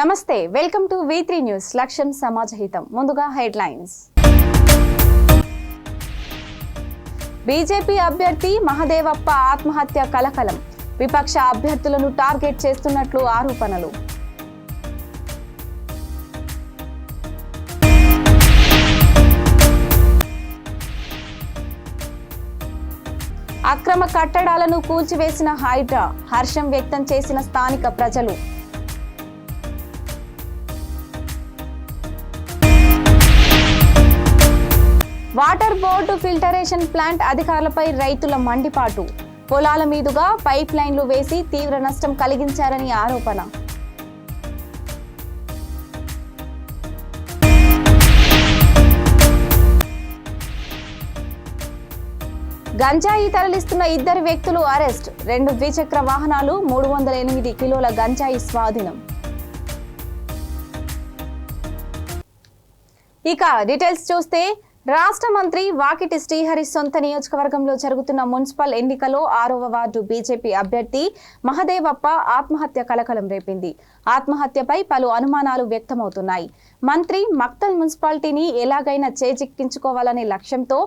నమస్తే, welcome to V3 news. లక్ష్యం సమాజహితం. ముందుగా హెడ్లైన్స్. బీజేపీ అభ్యర్థి మహదేవప్ప ఆత్మహత్య కలకలం. విపక్ష అభ్యర్థులను టార్గెట్ చేస్తున్నట్లు ఆరోపణలు. అక్రమ కట్టడాలను కూల్చివేసిన హైడ్రా. హర్షం వ్యక్తం చేసిన స్థానిక ప్రజలు. వాటర్ బోర్డు ఫిల్టరేషన్ ప్లాంట్ అధికారులపై రైతుల మండిపాటు. పొలాల మీదుగా పైప్ లైన్లు వేసి తీవ్ర నష్టం కలిగించారని ఆరోపణ. గంజాయి తరలిస్తున్న 2 వ్యక్తులు అరెస్ట్. 2 ద్విచక్ర వాహనాలు, 308 కిలోల గంజాయి స్వాధీనం. ఇక డీటెయిల్స్ చూస్తే, రాష్ట్ర మంత్రి వాకిటి శ్రీహరి సొంత నియోజకవర్గంలో జరుగుతున్న మున్సిపల్ ఎన్నికలో 6వ వార్డు బీజేపీ అభ్యర్థి మహదేవప్ప ఆత్మహత్య కలకలం రేపింది. ఆత్మహత్యపై పలు అనుమానాలు వ్యక్తమవుతున్నాయి. మంత్రి మక్తల్ మున్సిపాలిటీని ఎలాగైనా చేజిక్కించుకోవాలనే లక్ష్యంతో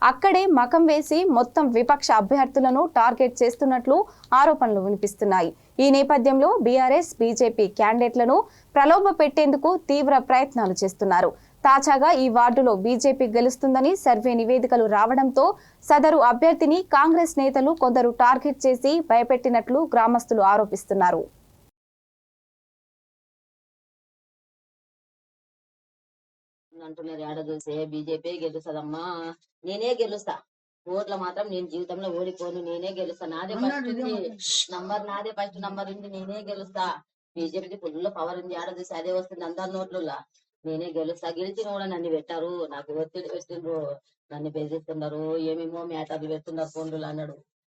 అక్కడే మకం వేసి మొత్తం విపక్ష అభ్యర్థులను టార్గెట్ చేస్తున్నట్లు ఆరోపణలు వినిపిస్తున్నాయి. ఈ నేపథ్యంలో బీఆర్ఎస్, బీజేపీ క్యాండిడేట్లను ప్రలోభ పెట్టేందుకు తీవ్ర ప్రయత్నాలు చేస్తున్నారు. తాజాగా ఈ వార్డులో బీజేపీ గెలుస్తుందని సర్వే నివేదికలు రావడంతో సదరు అభ్యర్థిని కాంగ్రెస్ నేతలు కొందరు టార్గెట్ చేసి భయపెట్టినట్లు గ్రామస్తులు ఆరోపిస్తున్నారు. అంటున్నారు, చూసే బీజేపీ గెలుస్తుందమ్మా, నేనే గెలుస్తా, ఓట్ల మాత్రం నేను జీవితంలో ఓడిపోను, నేనే గెలుస్తా, నాదే ఫస్ట్ నంబర్ ఉంది, నేనే గెలుస్తా, బీజేపీకి ఫుల్ పవర్ ఉంది, చూసి అదే వస్తుంది అందరి నోట్లలో, నేనే గెలుస్తా, గెలిచిన కూడా నన్ను పెట్టారు, నాకు ఒత్తిడి పెట్టిండ్రు, నన్ను బెదిరిస్తున్నారు, ఏమేమో మ్యాటర్లు పెడుతున్నారు ఫోన్లు అన్నాడు.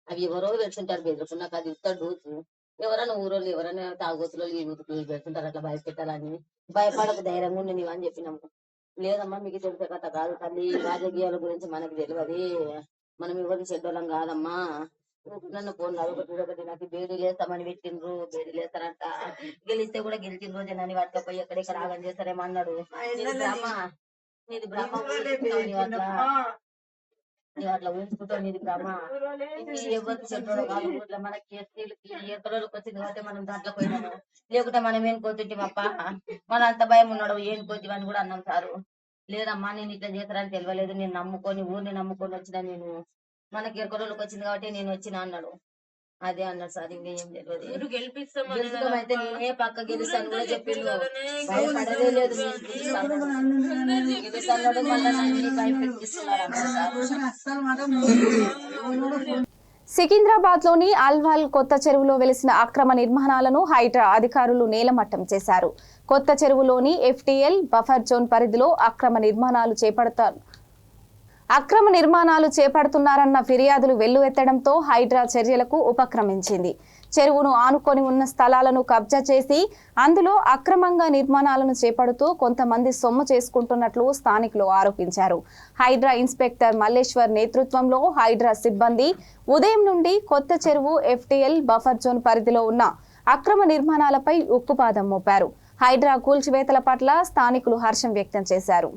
అవి ఎవరో పెడుతుంటారు బెదిరిపు, నాకు అది ఇస్తాడు డూసు, ఎవరైనా ఊరోళ్ళు ఎవరైనా తాగుతులు ఈ ఊతులు పెడుతుంటారు, అట్లా భయపెట్టాలని. భయపడకు, ధైర్యంగా ఉండి నీవు అని చెప్పినాము. లేదమ్మా, మీకు తెలిసే కథ కాదు తల్లి, రాజకీయాల గురించి మనకు తెలియదు, మనం ఎవరిని చెడ్డోళ్ళం కాదమ్మా, నన్ను ఫోన్ ఒకటి నాకు బేడీలు వేస్తామని పెట్టిండ్రు, బేడీలు వేస్తారంట, గెలిస్తే కూడా గెలిచిన రోజే నన్ను పట్టుకపోయి ఎక్కడెక్కడ ఆగం చేస్తారేమో అన్నాడు. నీది బ్రహ్మ నీవు అట్లా ఊహించుకుంటావు, నీది బ్రహ్మ, ఎవరికి చెడ్డోడు కాదు, ఇట్లా మనకి ఎస్టీలకి ఎక్కడోళ్ళకి వచ్చింది కాబట్టి మనం దాంట్లో పోయినాము, లేకుంటే మనం ఏం కోతుంటామప్ప, మన అంత భయం ఉన్నాడు ఏం కోతివని కూడా అన్నాం సారు. లేదమ్మా, నేను ఇట్లా చేస్తారని తెలియలేదు, నేను నమ్ముకొని ఊరిని నమ్ముకొని వచ్చిన, నేను మనకి ఎక్కడోళ్ళకి వచ్చింది కాబట్టి నేను వచ్చిన అన్నాడు. అదే అన్నాడు సార్, ఇంకేం తెలియదు, గెలుస్తాం అయితే నేనే పక్క గెలుస్తాను కూడా చెప్పిండు, భయపడలే లేదు, గెలుస్తాడు మళ్ళీ నన్ను భయపెట్టిస్తున్నారు సార్. సికింద్రాబాద్ లోని అల్వాల్ కొత్త చెరువులో వెలిసిన అక్రమ నిర్మాణాలను హైడ్రా అధికారులు నేలమట్టం చేశారు. కొత్త చెరువులోని FTL బఫర్ జోన్ పరిధిలో అక్రమ నిర్మాణాలు చేపడుతున్నారన్న ఫిర్యాదులు వెల్లువెత్తడంతో హైడ్రా చర్యలకు ఉపక్రమించింది. చెరువును ఆనుకొని ఉన్న స్థలాలను కబ్జా చేసి అందులో అక్రమంగా నిర్మాణాలను చేపడుతూ కొంతమంది సొమ్ము చేసుకుంటున్నట్లు స్థానికులు ఆరోపించారు. హైడ్రా ఇన్స్పెక్టర్ మల్లేశ్వర్ నేతృత్వంలో హైడ్రా సిబ్బంది ఉదయం నుండి కొత్త చెరువు FTL బఫర్ జోన్ పరిధిలో ఉన్న అక్రమ నిర్మాణాలపై ఉక్కుపాదం మోపారు. హైడ్రా కూల్చివేతల పట్ల స్థానికులు హర్షం వ్యక్తం చేశారు.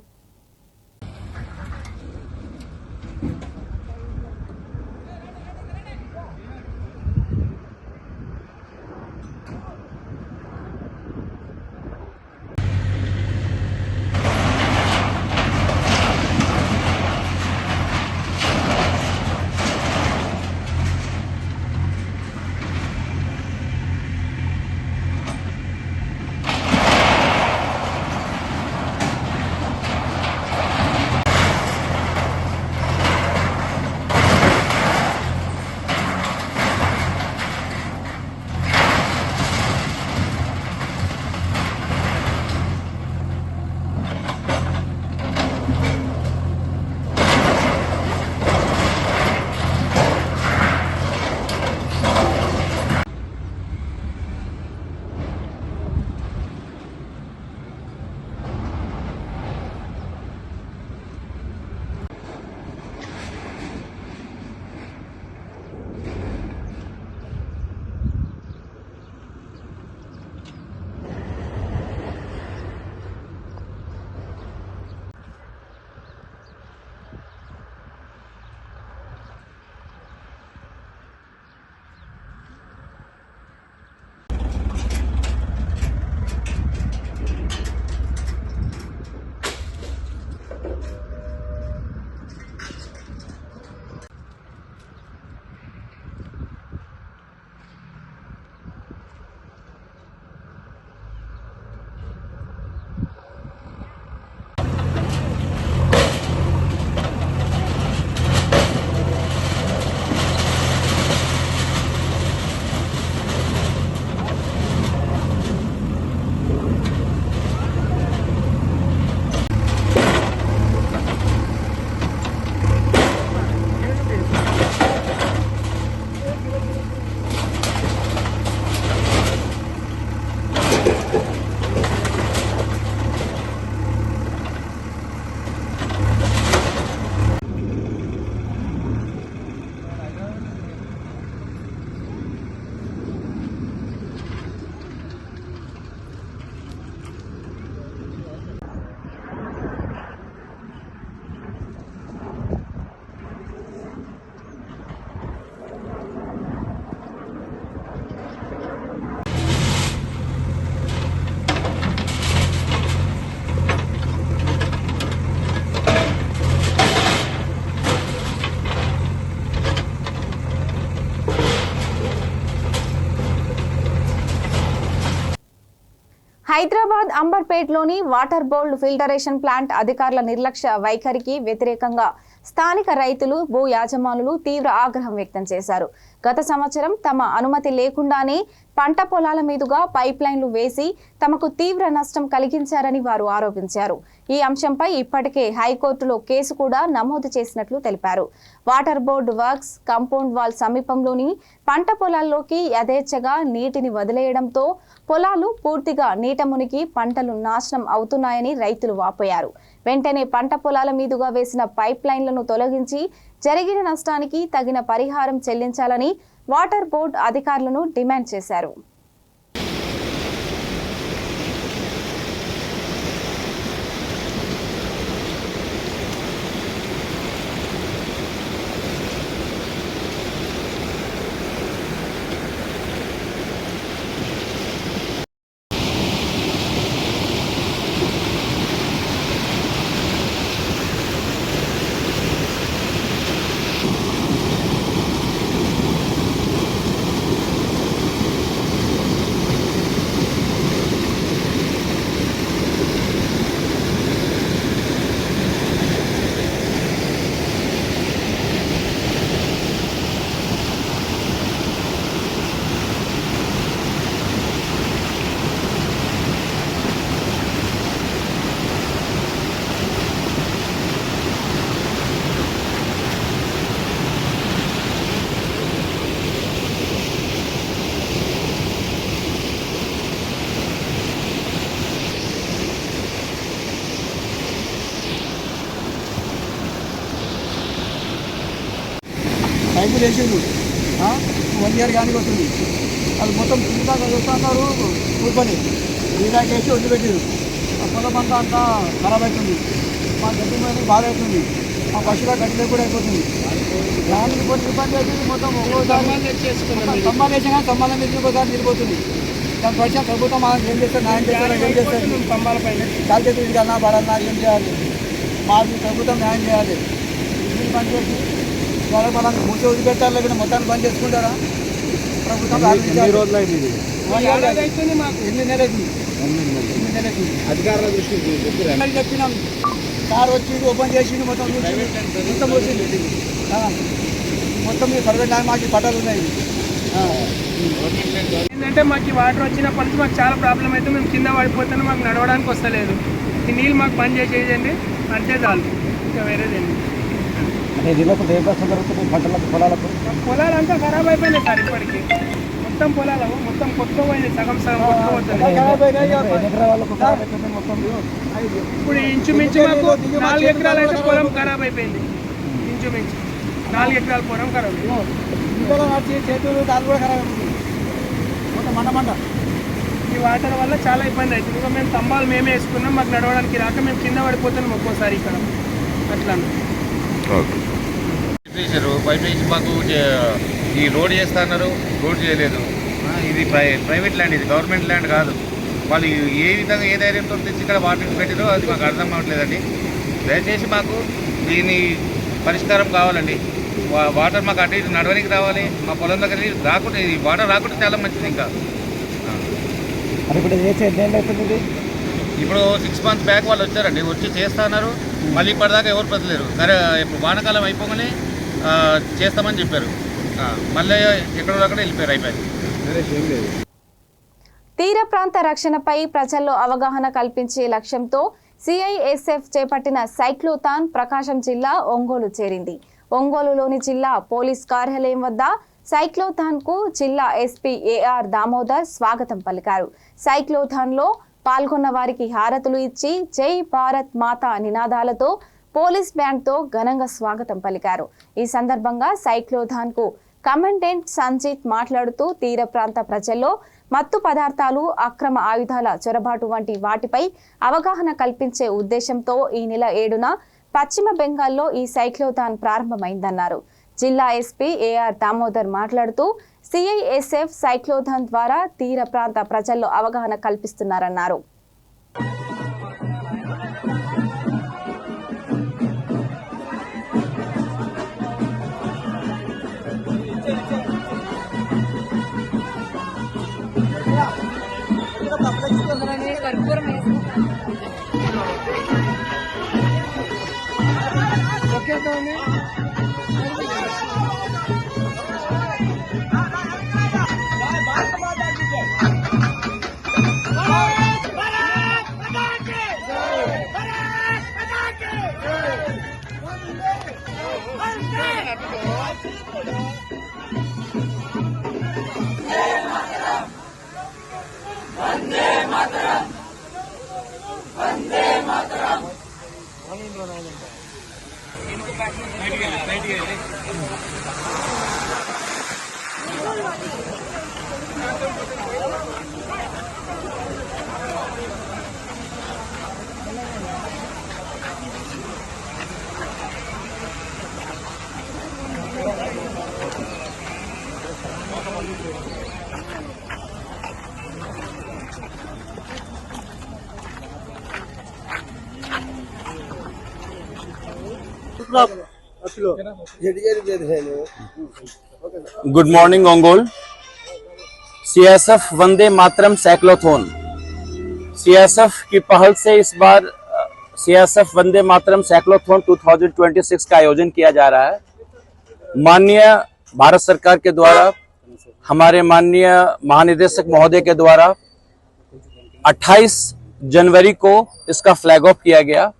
హైదరాబాద్ అంబర్పేట్లోని వాటర్ బోర్డు ఫిల్టరేషన్ ప్లాంట్ అధికారుల నిర్లక్ష్య వైఖరికి వ్యతిరేకంగా స్థానిక రైతులు భూ యాజమానులు తీవ్ర ఆగ్రహం వ్యక్తం చేశారు. గత సంవత్సరం తమ అనుమతి లేకుండానే పంట పొలాల మీదుగా పైప్ లైన్లు వేసి తమకు తీవ్ర నష్టం కలిగించారని వారు ఆరోపించారు. ఈ అంశంపై ఇప్పటికే హైకోర్టులో కేసు కూడా నమోదు చేసినట్లు తెలిపారు. Water board works compound wall సమీపంలోని పంట పొలాల్లోకి యథేచ్ఛగా నీటిని వదిలేయడంతో పొలాలు పూర్తిగా నీట మునిగి పంటలు నాశనం అవుతున్నాయని రైతులు వాపోయారు. వెంటనే పంట పొలాల మీదుగా వేసిన పైప్ లైన్లను తొలగించి జరిగిన నష్టానికి తగిన పరిహారం చెల్లించాలని వాటర్ బోర్డు అధికారులను డిమాండ్ చేశారు. పైపులు వేసిండు 1 ఇయర్ కానీ వస్తుంది. అది మొత్తం కిందాక వస్తున్నారు కూర్చొని నీళ్ళకి వేసి వదిలిపెట్టారు. ఆ పొలం అంతా ఖరాబ్ అవుతుంది. మా గడ్డి మీద బాధ అవుతుంది. మా పశువుల గడ్డి కూడా అయిపోతుంది. దానికి కొన్ని ఇబ్బంది అవుతుంది. మొత్తం సంబంధం వేసినా కానీ సంబంధం వేసి ఒకసారి నిలిపోతుంది. దాని పరిచయం ప్రభుత్వం ఏం చేస్తారు, న్యాయం చేస్తారు, ఏం చేస్తారు స్తంభాలపై కాల్చేది తిరిగాలన్నా పడాలన్నా ఏం చేయాలి? మాకు ప్రభుత్వం న్యాయం చేయాలి. ఇల్లు బంద్ చేసి వాళ్ళకి మనం మూసి వదిలిపెట్టాలి, లేకపోతే మొత్తాన్ని బంద్ చేసుకుంటారా? ప్రభుత్వం అధికారుల దృష్టికి చెప్పినాం. కార్ వచ్చి ఓపెన్ చేసి మొత్తం మొత్తం వచ్చింది. మొత్తం ప్రైవేట్ ల్యాండ్ మాకు పట్టాలు ఉన్నాయి. ఏంటంటే మాకు వాటర్ వచ్చినప్పటి నుంచి మాకు చాలా ప్రాబ్లం అయితే మేము కింద పడిపోతాను, మాకు నడవడానికి వస్తలేదు. ఈ నీళ్ళు మాకు బంద్ చేసేయండి అంటే చాలు, ఇంకా వేరేదేండి. పొలాలంతా ఖరాబ్ అయిపోయినాయి సార్. ఇప్పటికి మొత్తం పొలాలు మొత్తం కొట్టుకుపోయినాయి, సగం కొట్టుకుపోతుంది. ఇప్పుడు ఇంచుమించు మాకు 4 ఎకరాలు అయితే పొలం ఖరాబ్ అయిపోయింది. ఇంచుమించు 4 ఎకరాల పొలం ఖరాబ్ చేతులు దాని కూడా ఖరాబ్ అయిపోతుంది. మంట ఈ వాటర్ వల్ల చాలా ఇబ్బంది అవుతుంది. ఇంకా మేము స్తంభాలు మేమే వేసుకున్నాం, మాకు నడవడానికి రాక మేము కింద పడిపోతున్నాం ఒక్కోసారి ఇక్కడ అట్లా. పైప్ వేసి మాకు ఈ రోడ్ చేస్తా అన్నారు, రోడ్ చేయలేదు. ఇది ప్రైవేట్ ల్యాండ్, ఇది గవర్నమెంట్ ల్యాండ్ కాదు. వాళ్ళు ఏ విధంగా ఏ ధైర్యంతో తెచ్చి ఇక్కడ వాటర్ పెట్టారో అది మాకు అర్థం అవ్వట్లేదండి. దయచేసి మాకు దీని పరిష్కారం కావాలండి. వాటర్ మాకు అటు ఇటు నడవడానికి రావాలి. మా పొలం దగ్గర రాకుండా, ఇది వాటర్ రాకుండా చాలా మంచిది. ఇంకా ఇప్పుడు 6 months బ్యాక్ వాళ్ళు వచ్చారండి, వచ్చి చేస్తా అన్నారు. మళ్ళీ ఇప్పటిదాకా ఎవరు పెద్దలేరు. ఇప్పుడు వానాకాలం అయిపోగానే చేస్తామని చెప్పారు. మళ్ళీ ఎక్కడో అక్కడ వెళ్ళిపోయారు, అయిపోయింది. తీర ప్రాంత రక్షణపై ప్రజల్లో అవగాహన కల్పించే లక్ష్యంతో సిఐఎస్ఎఫ్ చేపట్టిన సైక్లోథాన్ ప్రకాశం జిల్లా ఒంగోలు చేరింది. ఒంగోలులోని జిల్లా పోలీస్ కార్యాలయం వద్ద సైక్లోథాన్ కు జిల్లా ఎస్పీ ఏఆర్ దామోదర్ స్వాగతం పలికారు. సైక్లోథాన్ లో పాల్గొన్న వారికి హారతులు ఇచ్చి జై భారత్ మాతా నినాదాలతో పోలీస్ బ్యాండ్ తో ఘనంగా స్వాగతం పలికారు. ఈ సందర్భంగా సైక్లోథాన్ కు కమాండెంట్ సంజిత్ మాట్లాడుతూ తీర ప్రాంత ప్రజల్లో మత్తు పదార్థాలు, అక్రమ ఆయుధాల చొరబాటు వంటి వాటిపై అవగాహన కల్పించే ఉద్దేశంతో ఈ నెల 7న పశ్చిమ బెంగాల్లో ఈ సైక్లోథాన్ ప్రారంభమైందన్నారు. జిల్లా ఎస్పీ ఏఆర్ దామోదర్ మాట్లాడుతూ సిఐఎస్ఎఫ్ సైక్లోథాన్ ద్వారా తీర ప్రాంత ప్రజల్లో అవగాహన కల్పిస్తున్నారన్నారు. అప్లై good morning Ongole. CSF Vande Mataram cyclothon, CSF की पहल से इस बार सीएसएफ वंदे मातरम साइक्लोथॉन 2026 का आयोजन किया जा रहा है। माननीय भारत सरकार के द्वारा, हमारे माननीय महानिदेशक महोदय के द्वारा 28 जनवरी को इसका फ्लैग ऑफ किया गया।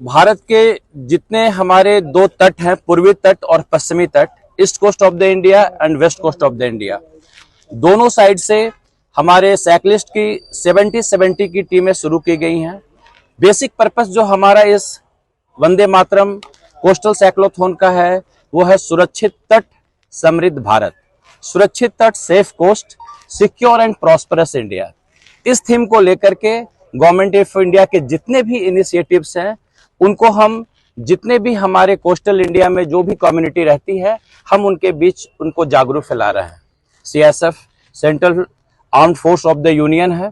भारत के जितने हमारे दो तट हैं, पूर्वी तट और पश्चिमी तट, east coast of the India and west coast of the India, दोनों साइड से हमारे साइकिलिस्ट की 70 की टीमें शुरू की गई हैं। बेसिक पर्पस जो हमारा इस वंदे मातरम कोस्टल साइक्लोथॉन का है वो है सुरक्षित तट समृद्ध भारत, सुरक्षित तट safe coast secure and prosperous India. इस थीम को लेकर के गवर्नमेंट ऑफ इंडिया के जितने भी इनिशिएटिव्स हैं उनको हम, जितने भी हमारे कोस्टल इंडिया में जो भी कम्युनिटी रहती है, हम उनके बीच उनको जागरूक फैला रहे हैं। CSF central armed force of the union है।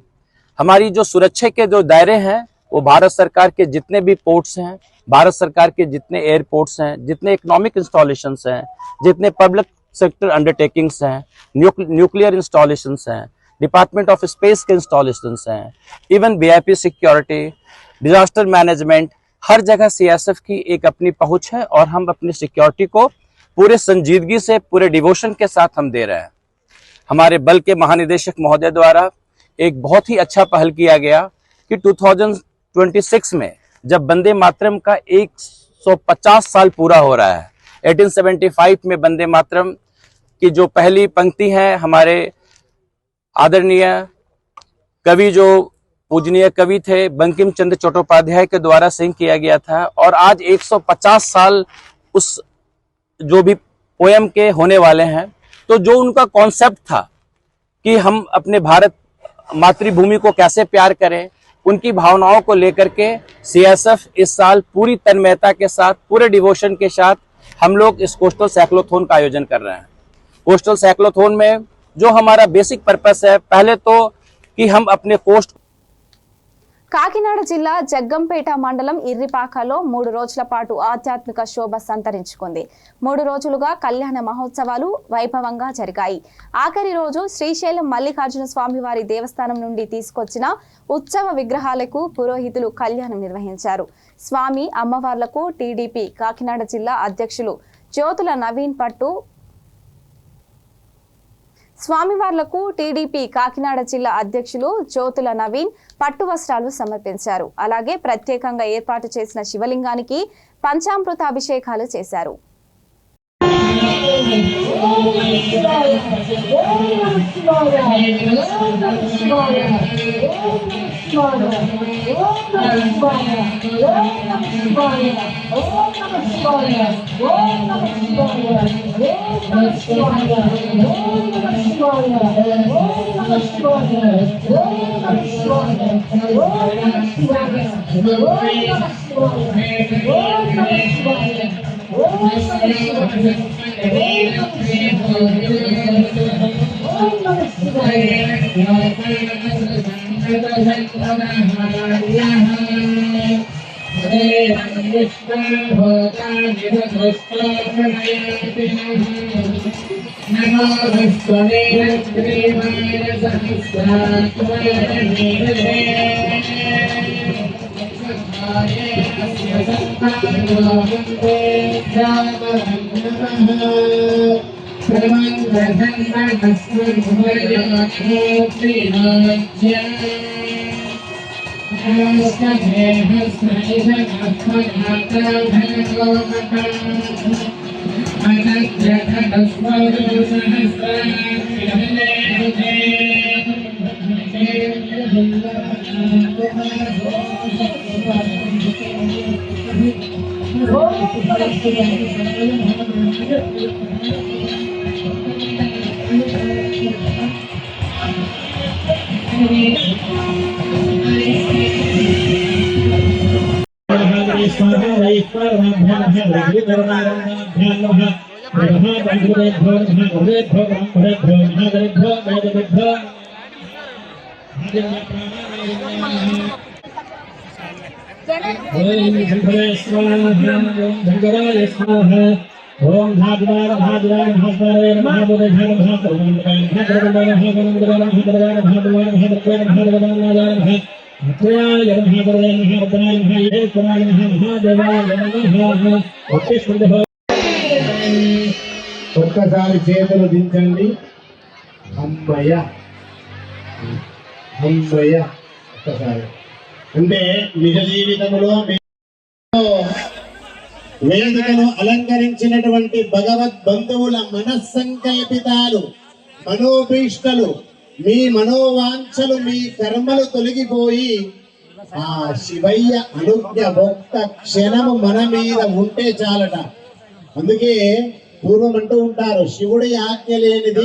हमारी जो सुरक्षा के जो दायरे हैं वो भारत सरकार के जितने भी पोर्ट्स हैं, भारत सरकार के जितने एयरपोर्ट्स हैं, जितने इकोनॉमिक इंस्टॉलेशंस हैं, जितने पब्लिक सेक्टर अंडरटेकिंग्स हैं, न्यूक्लियर इंस्टॉलेशंस हैं, डिपार्टमेंट ऑफ स्पेस के इंस्टॉलेशंस हैं, even VIP security, disaster management, हर जगह सीएसएफ की एक अपनी पहुंच है और हम अपनी सिक्योरिटी को पूरे संजीदगी से, पूरे डिवोशन के साथ हम दे रहे हैं। हमारे बल के महानिदेशक महोदय द्वारा एक बहुत ही अच्छा पहल किया गया कि 2026 में जब वंदे मातरम का 150 साल पूरा हो रहा है, 1875 में वंदे मातरम की जो पहली पंक्ति है हमारे आदरणीय कवि, जो पूजनीय कवि थे बंकिम चंद्र चट्टोपाध्याय के द्वारा सिंह किया गया था, और आज 150 साल उस जो भी पोयम के होने वाले हैं। तो जो उनका कॉन्सेप्ट था कि हम अपने भारत मातृभूमि को कैसे प्यार करें, उनकी भावनाओं को लेकर के सीएसएफ इस साल पूरी तन्मयता के साथ, पूरे डिवोशन के साथ हम लोग इस कोस्टल साइक्लोथॉन का आयोजन कर रहे हैं। कोस्टल साइक्लोथॉन में जो हमारा बेसिक पर्पस है, पहले तो कि हम अपने कोस्ट। కాకినాడ జిల్లా జగ్గంపేట మండలం ఇర్రిపాకలో 3 రోజుల పాటు ఆధ్యాత్మిక శోభ సంతరించుకుంది. 3 రోజులుగా కళ్యాణ మహోత్సవాలు వైభవంగా జరిగాయి. ఆఖరి రోజు శ్రీశైలం మల్లికార్జున స్వామివారి దేవస్థానం నుండి తీసుకొచ్చిన ఉత్సవ విగ్రహాలకు పురోహితులు కళ్యాణం నిర్వహించారు. స్వామి అమ్మవార్లకు టీడీపీ కాకినాడ జిల్లా అధ్యక్షులు జ్యోతుల నవీన్ పట్టు స్వామివార్లకు టీడీపీ కాకినాడ జిల్లా అధ్యక్షులు జ్యోతుల నవీన్ పట్టు వస్త్రాలు సమర్పించారు. అలాగే ప్రత్యేకంగా ఏర్పాటు చేసిన శివలింగానికి పంచామృతాభిషేకాలు చేశారు. ओम भाद्वार भाद्वार भाद्वारे महाबोधि धर्म भाद्वार भाद्वार भाद्वार भाद्वार भाद्वार भाद्वार भाद्वार अत्रयाय महाबोधि महाबोधि हे कुमार महादेवाय नमः उत्तिष्ठितः ఒక్కసారి చేతులు దించండి అమ్మయ్య అమ్మయ్య ఒక్కసారి అంటే నిజ జీవితంలో వేదికను అలంకరించినటువంటి భగవద్ బంధువుల మనస్సంకల్పితాలు మనోభీష్టలు మీ మనోవాంఛలు మీ కర్మలు తొలగిపోయి ఆ శివయ్య అనుజ్ఞ ఒక్క క్షణము మన మీద ఉంటే చాలట. అందుకే పూర్వం అంటూ ఉంటారు, శివుడి ఆజ్ఞ లేనిది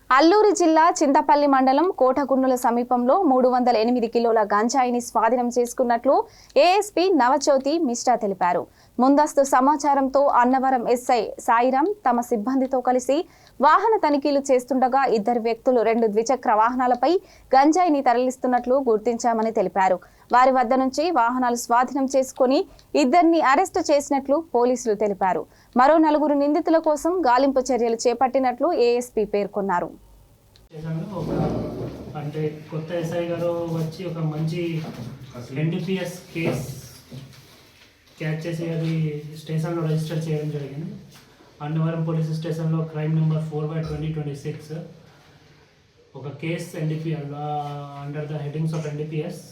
అల్లూరి జిల్లా చింతపల్లి మండలం కోటగుండుల సమీపంలో 308 కిలోల గంజాయిని స్వాధీనం చేసుకున్నట్లు ఏఎస్పీ నవజ్యోతి మిశ్రా తెలిపారు. ముందస్తు సమాచారంతో అన్నవరం ఎస్ఐ సాయిరాం తమ సిబ్బందితో కలిసి వాహన తనిఖీలు చేస్తుండగా 2 వ్యక్తులు 2 ద్విచక్ర వాహనాలపై గంజాయిని తరలిస్తున్నట్లు గుర్తించామని తెలిపారు. వారి వద్ద నుంచి వాహనాలు స్వాధీనం చేసుకుని 2ని అరెస్టు చేసినట్లు పోలీసులు తెలిపారు. మరో 4 నిందితుల కోసం గాలింపు చర్యలు చేపట్టినట్లు ఏఎస్పీ పేర్కొన్నారు. స్టేషన్లో ఒక అంటే కొత్త ఎస్ఐ గారు వచ్చి ఒక మంచి ఎన్డీపీఎస్ కేస్ క్యాచ్ చేసి అది స్టేషన్లో రిజిస్టర్ చేయడం జరిగింది. అన్నవరం పోలీస్ స్టేషన్లో క్రైమ్ నెంబర్ 4/2026 ఒక case NDPL under the headings of NDPS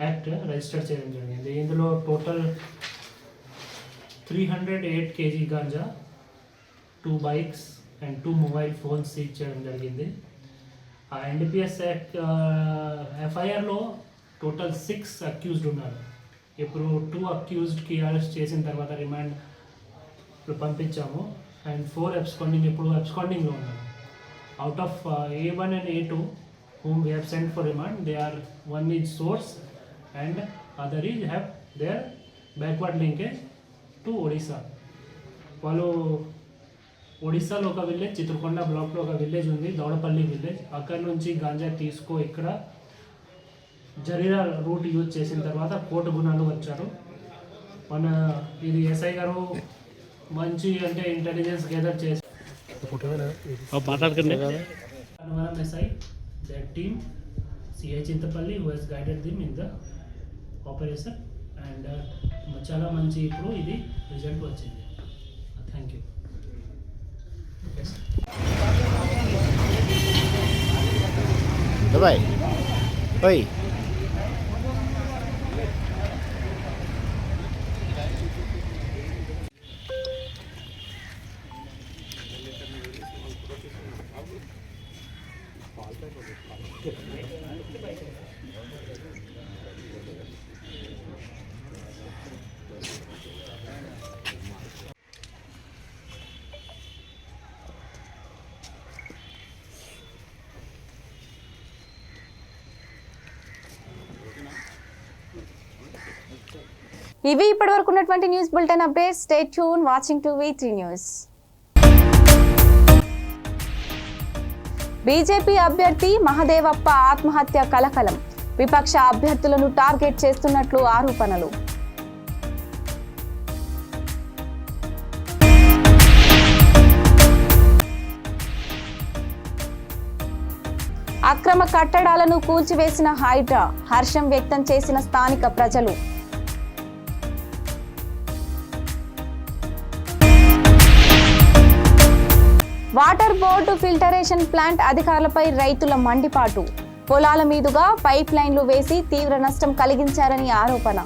act register చేయడం జరిగింది. ఇందులో total 308 kg ganja, 2 bikes and 2 mobile phones seize చేయడం జరిగింది. ఆ ఎన్డీపీఎస్ యాక్ట్ ఎఫ్ఐఆర్లో టోటల్ 6 అక్యూజ్డ్ ఉన్నారు. ఇప్పుడు 2 అక్యూజ్డ్కి అరెస్ట్ చేసిన తర్వాత రిమాండ్ పంపించాము అండ్ 4 అబ్స్కాండింగ్ ఇప్పుడు అబ్స్కాండింగ్లో ఉన్నారు. Out of A1 and A2 whom we have sent for remand, they are one is source and other is have their backward linkage to Odisha. వాళ్ళు ఒడిస్సాలో ఒక village, Chitrakonda బ్లాక్లో ఒక విలేజ్ ఉంది, దౌడపల్లి village. అక్కడ నుంచి గాంజా ఇక్కడ జరీరా రూట్ యూజ్ చేసిన తర్వాత కోర్టు గుణాలు వచ్చారు. మన ఇది ఎస్ఐ గారు మంచి అంటే ఇంటెలిజెన్స్ గెదర్ చేసి Annavaram SI that team CI Chintapalli who he's guided them in the operation and చాలా మంచి ఇప్పుడు ఇది రిజల్ట్ వచ్చింది. Thank you. Bye. Oi. ఇవి ఇప్పటివరకు ఉన్నటువంటి news bulletin updates. Stay tune watching 2V3 news. BJP అభ్యర్థి మహదేవప్ప ఆత్మహత్య కలకలం. విపక్ష అభ్యర్థులను టార్గెట్ చేస్తున్నట్లు ఆరోపణలు. అక్రమ కట్టడాలను కూల్చివేసిన హైడ్రా. హర్షం వ్యక్తం చేసిన స్థానిక ప్రజలు. వాటర్ బోర్డు ఫిల్టరేషన్ ప్లాంట్ అధికారులపై రైతుల మండిపాటు. పొలాల మీదుగా పైప్ లైన్లు వేసి తీవ్ర నష్టం కలిగించారని ఆరోపణ.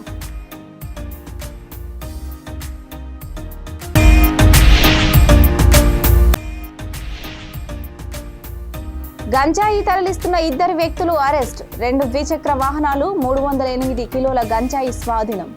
గంజాయి తరలిస్తున్న 2 వ్యక్తులు అరెస్ట్. 2 ద్విచక్ర వాహనాలు, 308 కిలోల గంజాయి స్వాధీనం.